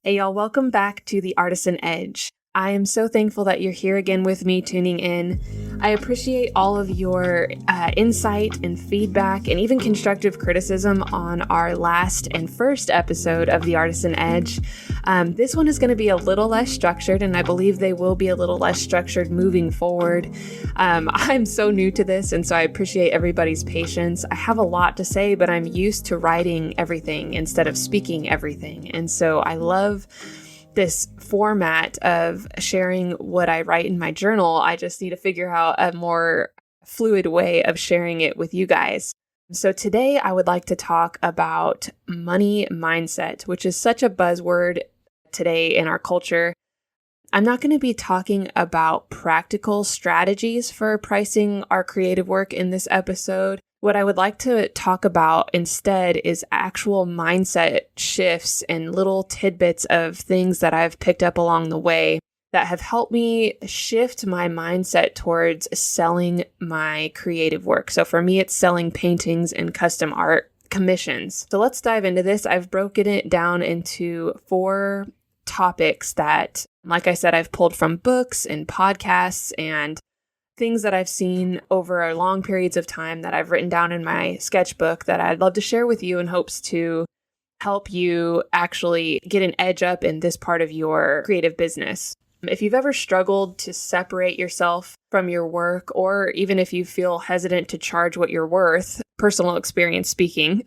Hey y'all, welcome back to the Artisan Edge. I am so thankful that you're here again with me tuning in. I appreciate all of your insight and feedback and even constructive criticism on our last and first episode of the Artisan Edge. This one is going to be a little less structured, and I believe they will be a little less structured moving forward. I'm so new to this, and so I appreciate everybody's patience. I have a lot to say, but I'm used to writing everything instead of speaking everything. And so I love this format of sharing what I write in my journal. I just need to figure out a more fluid way of sharing it with you guys. So today I would like to talk about money mindset, which is such a buzzword today in our culture. I'm not going to be talking about practical strategies for pricing our creative work in this episode. What I would like to talk about instead is actual mindset shifts and little tidbits of things that I've picked up along the way that have helped me shift my mindset towards selling my creative work. So for me, it's selling paintings and custom art commissions. So let's dive into this. I've broken it down into 4 topics that, like I said, I've pulled from books and podcasts and things that I've seen over long periods of time that I've written down in my sketchbook that I'd love to share with you in hopes to help you actually get an edge up in this part of your creative business. If you've ever struggled to separate yourself from your work, or even if you feel hesitant to charge what you're worth, personal experience speaking,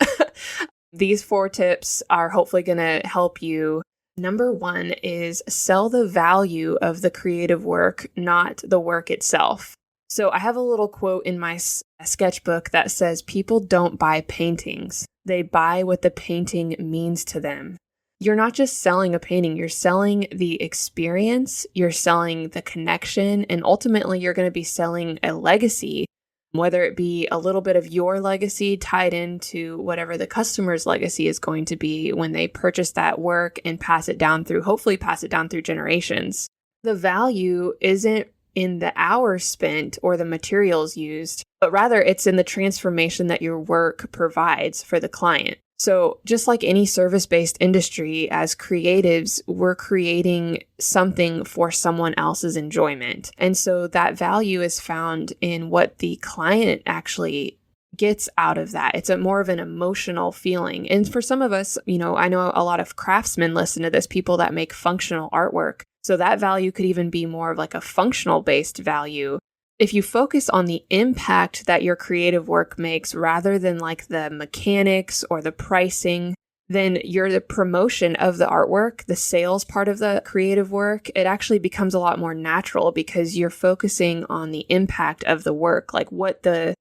these 4 tips are hopefully going to help you. Number 1 is sell the value of the creative work, not the work itself. So I have a little quote in my sketchbook that says, people don't buy paintings. They buy what the painting means to them. You're not just selling a painting, you're selling the experience, you're selling the connection, and ultimately you're going to be selling a legacy, whether it be a little bit of your legacy tied into whatever the customer's legacy is going to be when they purchase that work and hopefully pass it down through generations. The value isn't in the hours spent or the materials used, but rather it's in the transformation that your work provides for the client. So just like any service-based industry, as creatives, we're creating something for someone else's enjoyment. And so that value is found in what the client actually gets out of that. It's more of an emotional feeling. And for some of us, I know a lot of craftsmen listen to this, people that make functional artwork. So that value could even be more of like a functional based value. If you focus on the impact that your creative work makes rather than like the mechanics or the pricing, then the promotion of the artwork, the sales part of the creative work, it actually becomes a lot more natural because you're focusing on the impact of the work, like what the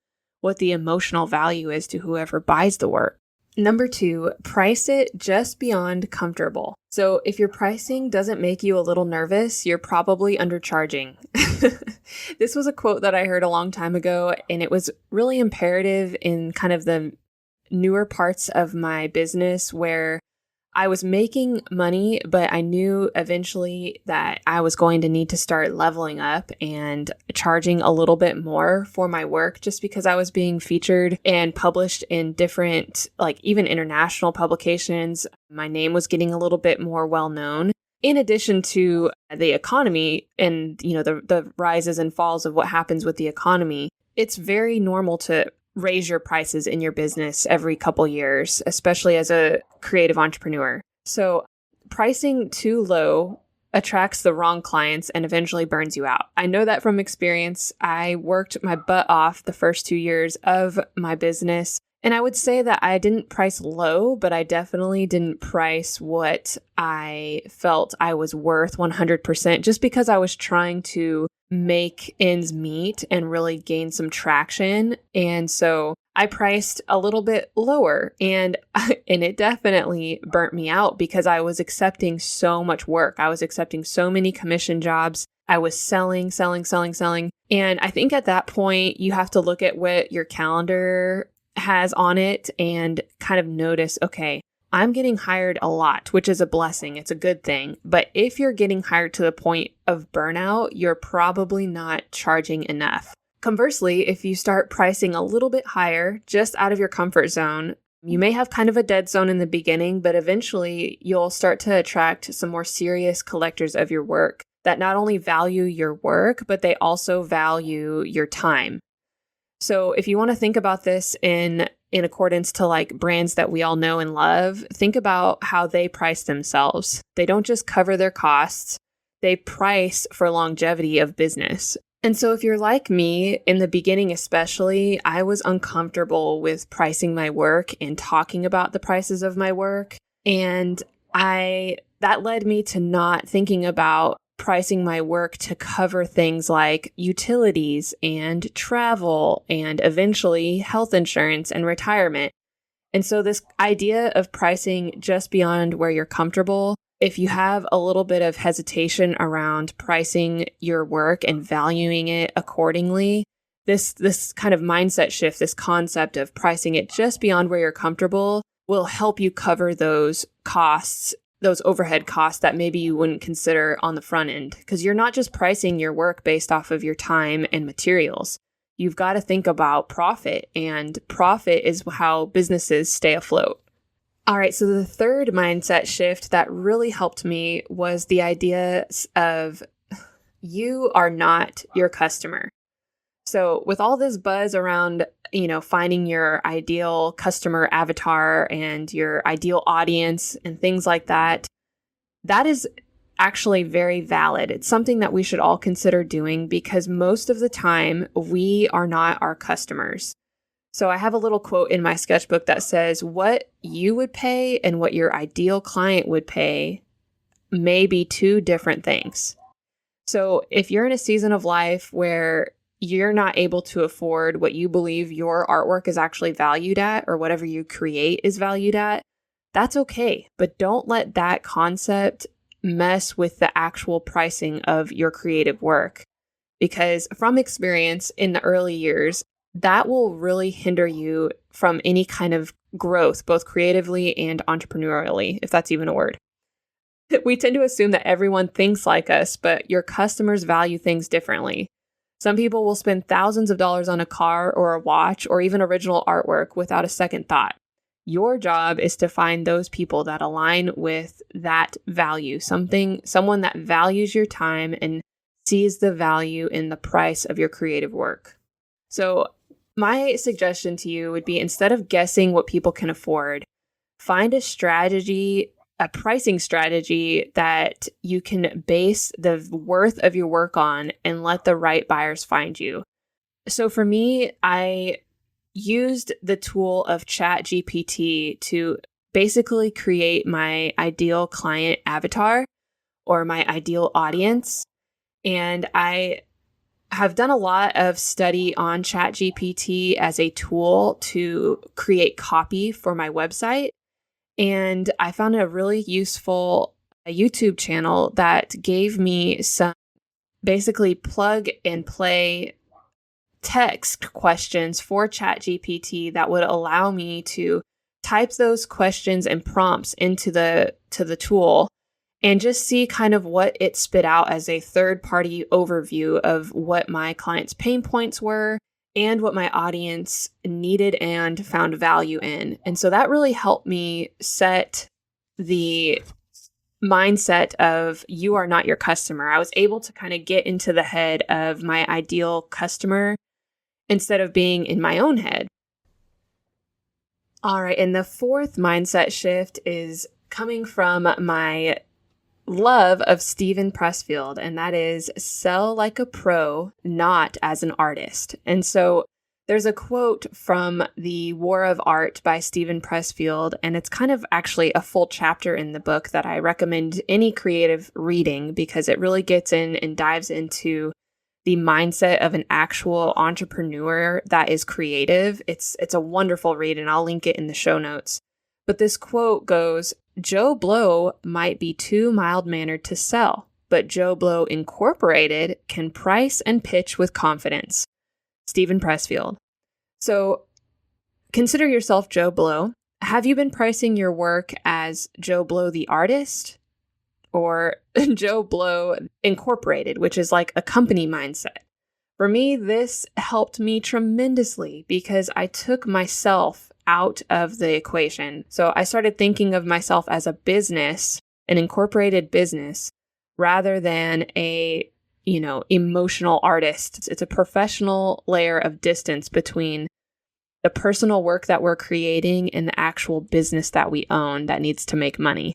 emotional value is to whoever buys the work. Number 2, price it just beyond comfortable. So if your pricing doesn't make you a little nervous, you're probably undercharging. This was a quote that I heard a long time ago, and it was really imperative in kind of the newer parts of my business where I was making money, but I knew eventually that I was going to need to start leveling up and charging a little bit more for my work just because I was being featured and published in different, like even international publications. My name was getting a little bit more well known. In addition to the economy and, the rises and falls of what happens with the economy, it's very normal to raise your prices in your business every couple years, especially as a creative entrepreneur. So pricing too low attracts the wrong clients and eventually burns you out. I know that from experience. I worked my butt off the first 2 years of my business. And I would say that I didn't price low, but I definitely didn't price what I felt I was worth 100% just because I was trying to make ends meet and really gain some traction. And so I priced a little bit lower and it definitely burnt me out because I was accepting so much work. I was accepting so many commission jobs. I was selling. And I think at that point, you have to look at what your calendar has on it and kind of notice, okay, I'm getting hired a lot, which is a blessing. It's a good thing. But if you're getting hired to the point of burnout, you're probably not charging enough. Conversely, if you start pricing a little bit higher, just out of your comfort zone, You may have kind of a dead zone in the beginning, but eventually you'll start to attract some more serious collectors of your work that not only value your work, but they also value your time. So if you want to think about this in accordance to like brands that we all know and love, think about how they price themselves. They don't just cover their costs, they price for longevity of business. And so if you're like me, in the beginning especially, I was uncomfortable with pricing my work and talking about the prices of my work. And that led me to not thinking about pricing my work to cover things like utilities and travel and eventually health insurance and retirement. And so this idea of pricing just beyond where you're comfortable, if you have a little bit of hesitation around pricing your work and valuing it accordingly, this kind of mindset shift, this concept of pricing it just beyond where you're comfortable will help you cover those costs, those overhead costs that maybe you wouldn't consider on the front end, because you're not just pricing your work based off of your time and materials. You've got to think about profit, and profit is how businesses stay afloat. All right, so the third mindset shift that really helped me was the idea of you are not your customer. So with all this buzz around, finding your ideal customer avatar and your ideal audience and things like that, that is actually very valid. It's something that we should all consider doing because most of the time we are not our customers. So I have a little quote in my sketchbook that says, what you would pay and what your ideal client would pay may be two different things. So if you're in a season of life where you're not able to afford what you believe your artwork is actually valued at, or whatever you create is valued at, that's okay. But don't let that concept mess with the actual pricing of your creative work. Because from experience in the early years, that will really hinder you from any kind of growth, both creatively and entrepreneurially, if that's even a word. We tend to assume that everyone thinks like us, but your customers value things differently. Some people will spend thousands of dollars on a car or a watch or even original artwork without a second thought. Your job is to find those people that align with that value, someone that values your time and sees the value in the price of your creative work. So my suggestion to you would be, instead of guessing what people can afford, find a pricing strategy that you can base the worth of your work on and let the right buyers find you. So for me, I used the tool of ChatGPT to basically create my ideal client avatar or my ideal audience. And I have done a lot of study on ChatGPT as a tool to create copy for my website. And I found a really useful YouTube channel that gave me some basically plug and play text questions for ChatGPT that would allow me to type those questions and prompts into the tool and just see kind of what it spit out as a third-party overview of what my clients' pain points were and what my audience needed and found value in. And so that really helped me set the mindset of you are not your customer. I was able to kind of get into the head of my ideal customer instead of being in my own head. All right, and the fourth mindset shift is coming from my love of Steven Pressfield, and that is sell like a pro, not as an artist. And so there's a quote from The War of Art by Steven Pressfield, and it's kind of actually a full chapter in the book that I recommend any creative reading because it really gets in and dives into the mindset of an actual entrepreneur that is creative. It's a wonderful read, and I'll link it in the show notes. But this quote goes, Joe Blow might be too mild-mannered to sell, but Joe Blow Incorporated can price and pitch with confidence. Steven Pressfield. So consider yourself Joe Blow. Have you been pricing your work as Joe Blow the artist or Joe Blow Incorporated, which is like a company mindset? For me, this helped me tremendously because I took myself out of the equation. So I started thinking of myself as a business, an incorporated business, rather than a, emotional artist. It's a professional layer of distance between the personal work that we're creating and the actual business that we own that needs to make money.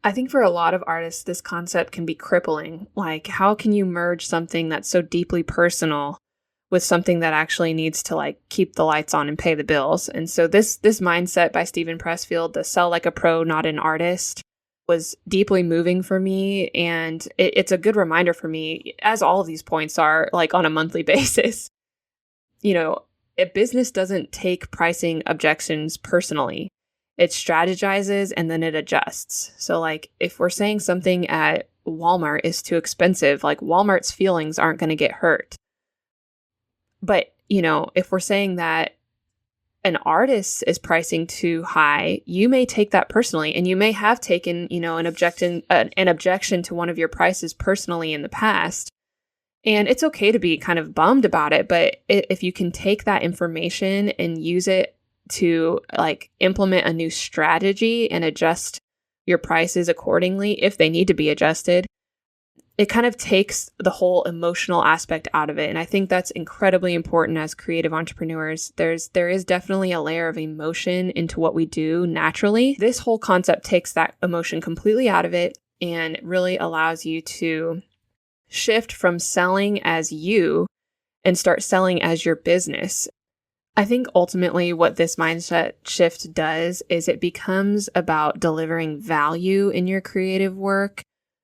I think for a lot of artists, this concept can be crippling. Like, how can you merge something that's so deeply personal with something that actually needs to keep the lights on and pay the bills? And so this mindset by Steven Pressfield, the sell like a pro, not an artist, was deeply moving for me. And it's a good reminder for me, as all of these points are, on a monthly basis. A business doesn't take pricing objections personally. It strategizes and then it adjusts. So if we're saying something at Walmart is too expensive, Walmart's feelings aren't going to get hurt. But, if we're saying that an artist is pricing too high, you may take that personally, and you may have taken, an objection to one of your prices personally in the past. And it's okay to be kind of bummed about it, but if you can take that information and use it to implement a new strategy and adjust your prices accordingly, if they need to be adjusted, it kind of takes the whole emotional aspect out of it. And I think that's incredibly important as creative entrepreneurs. There is definitely a layer of emotion into what we do naturally. This whole concept takes that emotion completely out of it and really allows you to shift from selling as you and start selling as your business. I think ultimately what this mindset shift does is it becomes about delivering value in your creative work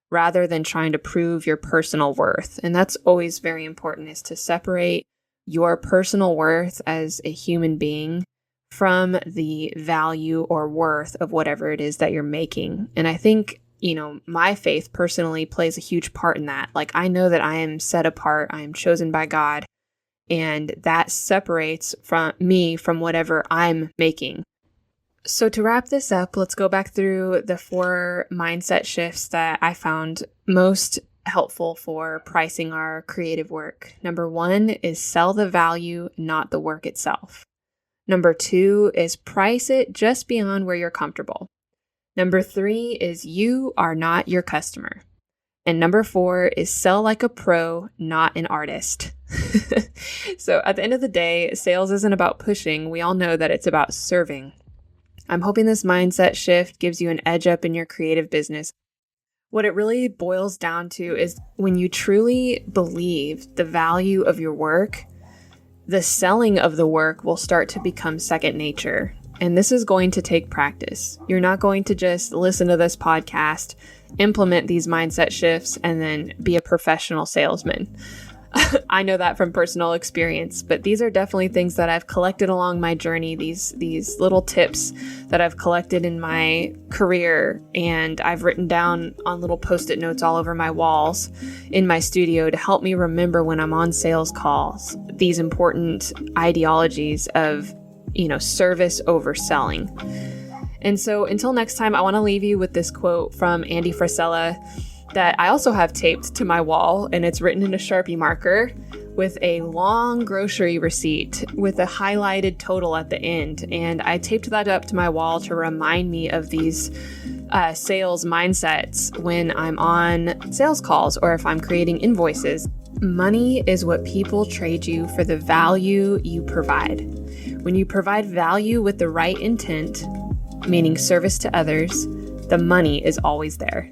rather than trying to prove your personal worth. And that's always very important, is to separate your personal worth as a human being from the value or worth of whatever it is that you're making. And I think, my faith personally plays a huge part in that. I know that I am set apart, I am chosen by God, and that separates me from whatever I'm making. So to wrap this up, let's go back through the 4 mindset shifts that I found most helpful for pricing our creative work. Number 1 is sell the value, not the work itself. Number 2 is price it just beyond where you're comfortable. Number 3 is you are not your customer. And number 4 is sell like a pro, not an artist. So at the end of the day, sales isn't about pushing. We all know that it's about serving. I'm hoping this mindset shift gives you an edge up in your creative business. What it really boils down to is when you truly believe the value of your work, the selling of the work will start to become second nature. And this is going to take practice. You're not going to just listen to this podcast, implement these mindset shifts, and then be a professional salesman. I know that from personal experience, but these are definitely things that I've collected along my journey, these little tips that I've collected in my career, and I've written down on little Post-it notes all over my walls in my studio to help me remember when I'm on sales calls, these important ideologies of, service over selling. And so until next time, I want to leave you with this quote from Andy Frisella that I also have taped to my wall, and it's written in a Sharpie marker with a long grocery receipt with a highlighted total at the end. And I taped that up to my wall to remind me of these sales mindsets when I'm on sales calls or if I'm creating invoices. Money is what people trade you for the value you provide. When you provide value with the right intent, meaning service to others, the money is always there.